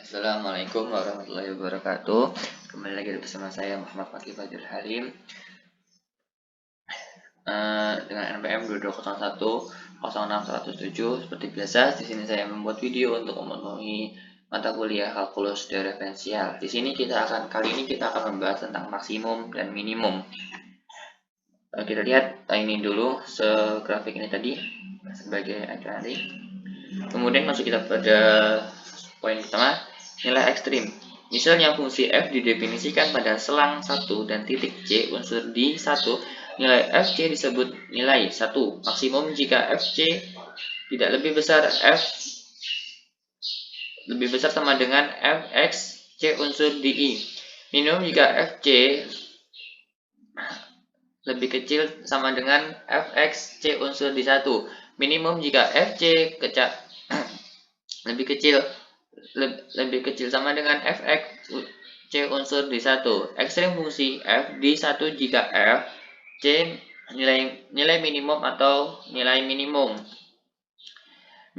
Assalamualaikum warahmatullahi wabarakatuh. Kembali lagi bersama saya Muhammad Fakih Fajrul Halim dengan NPM 220106107. Seperti biasa, di sini saya membuat video untuk memenuhi mata kuliah kalkulus diferensial. Kali ini kita akan membahas tentang maksimum dan minimum. Kita lihat ini dulu grafik ini tadi sebagai acuan nanti. Kemudian masuk kita pada poin pertama, nilai ekstrim. Misalnya fungsi f didefinisikan pada selang 1 dan titik c unsur di 1, nilai fc disebut nilai 1 maksimum jika fc tidak lebih besar sama dengan fx c unsur di i. Minimum jika fc lebih kecil sama dengan fx c unsur di 1. Minimum jika fc lebih kecil sama dengan fx c unsur di 1. Ekstrim fungsi f di 1 jika f c nilai minimum atau nilai minimum.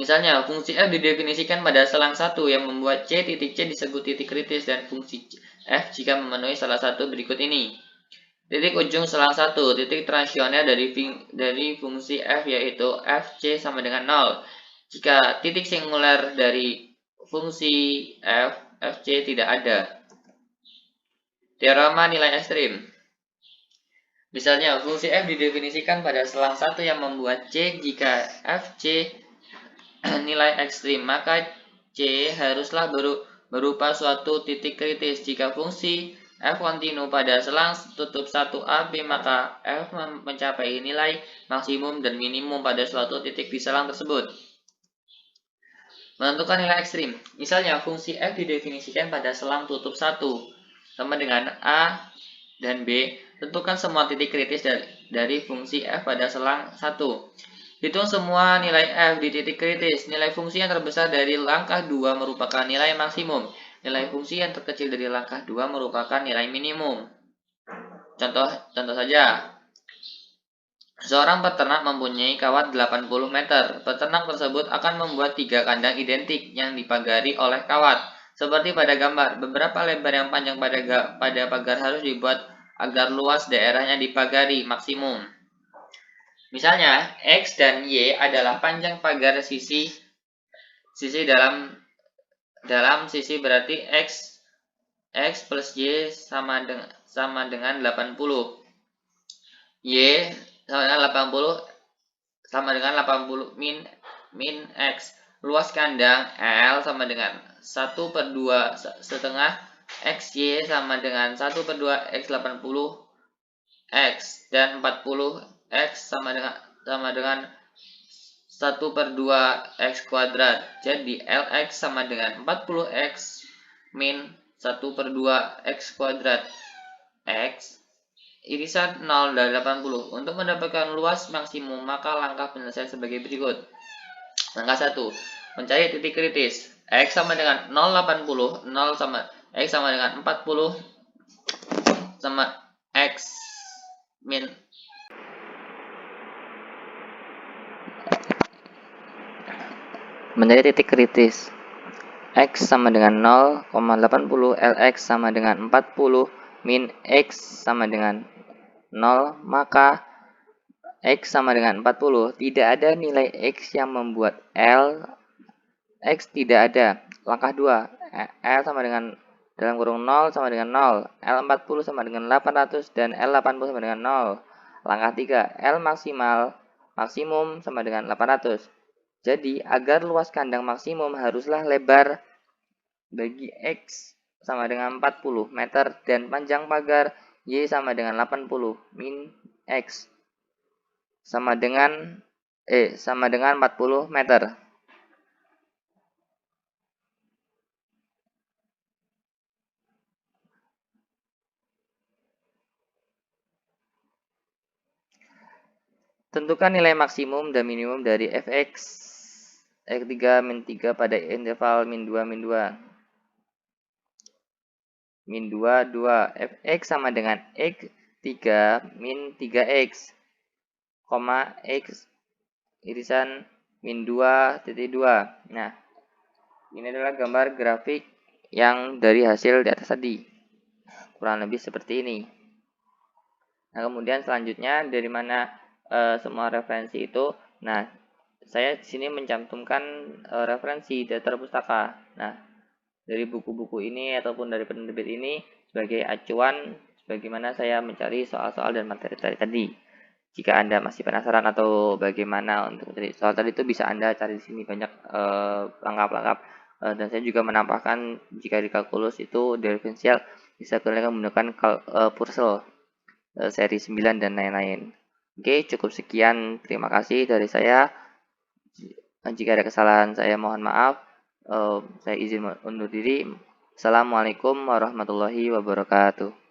Misalnya, fungsi f didefinisikan pada selang 1 yang membuat c titik c disebut titik kritis dan fungsi f jika memenuhi salah satu berikut ini. Titik ujung selang 1, titik transisional dari fungsi f yaitu fc sama dengan 0. Jika titik singular dari fungsi fc tidak ada. Teorema nilai ekstrim. Misalnya, fungsi f didefinisikan pada selang 1 yang membuat c jika fc nilai ekstrim, maka c haruslah berupa suatu titik kritis. Jika fungsi f kontinu pada selang tutup 1a b, maka f mencapai nilai maksimum dan minimum pada suatu titik di selang tersebut. Menentukan nilai ekstrim. Misalnya, fungsi f didefinisikan pada selang tutup 1 sama dengan a dan b. Tentukan semua titik kritis dari fungsi f pada selang 1. Hitung semua nilai f di titik kritis. Nilai fungsi yang terbesar dari langkah 2 merupakan nilai maksimum. Nilai fungsi yang terkecil dari langkah 2 merupakan nilai minimum. Contoh saja. Seorang peternak mempunyai kawat 80 meter. Peternak tersebut akan membuat 3 kandang identik yang dipagari oleh kawat. Seperti pada gambar, beberapa lebar yang panjang pada pagar harus dibuat agar luas daerahnya dipagari maksimum. Misalnya, X dan Y adalah panjang pagar sisi dalam sisi, berarti X plus Y sama dengan 80. Y sama dengan 80 min X. Luas kandang L sama dengan 1/2 setengah XY sama dengan 1/2 X 80 X, dan 40 X sama dengan 1/2 X kuadrat. Jadi LX sama dengan 40 X min 1/2 X kuadrat X irisan 0 dari 80. Untuk mendapatkan luas maksimum, maka langkah penyelesaian sebagai berikut. Langkah 1. Mencari titik kritis. X sama dengan 0,80, X sama dengan 40 sama X min. Mencari titik kritis. X sama dengan 0,80, LX sama dengan 40, min X sama dengan 0, maka X sama dengan 40. Tidak ada nilai X yang membuat X tidak ada. Langkah 2. L sama dengan dalam kurung 0 sama dengan 0. L40 sama dengan 800 dan L80 sama dengan 0. Langkah 3. L maksimum sama dengan 800. Jadi, agar luas kandang maksimum haruslah lebar bagi X sama dengan 40 meter dan panjang pagar Y sama dengan 80 min X sama dengan 40 meter. Tentukan nilai maksimum dan minimum dari fx x3 min 3 pada interval min 2 min 2. Min 2, 2. Fx sama dengan x3 min 3x, x irisan min 2 titik 2. Nah, ini adalah gambar grafik yang dari hasil di atas tadi. Kurang lebih seperti ini. Nah, kemudian selanjutnya dari mana semua referensi itu. Nah, saya di sini mencantumkan referensi daftar pustaka. Nah, dari buku-buku ini ataupun dari penerbit ini sebagai acuan bagaimana saya mencari soal-soal dan materi tadi. Jika Anda masih penasaran atau bagaimana untuk mencari soal tadi, itu bisa Anda cari di sini banyak langkah-langkah. Dan saya juga menambahkan jika di kalkulus itu diferensial bisa kalian menggunakan Purcell seri 9 dan lain-lain. Oke, cukup sekian. Terima kasih dari saya. Jika ada kesalahan saya mohon maaf. Saya izin undur diri. Assalamualaikum warahmatullahi wabarakatuh.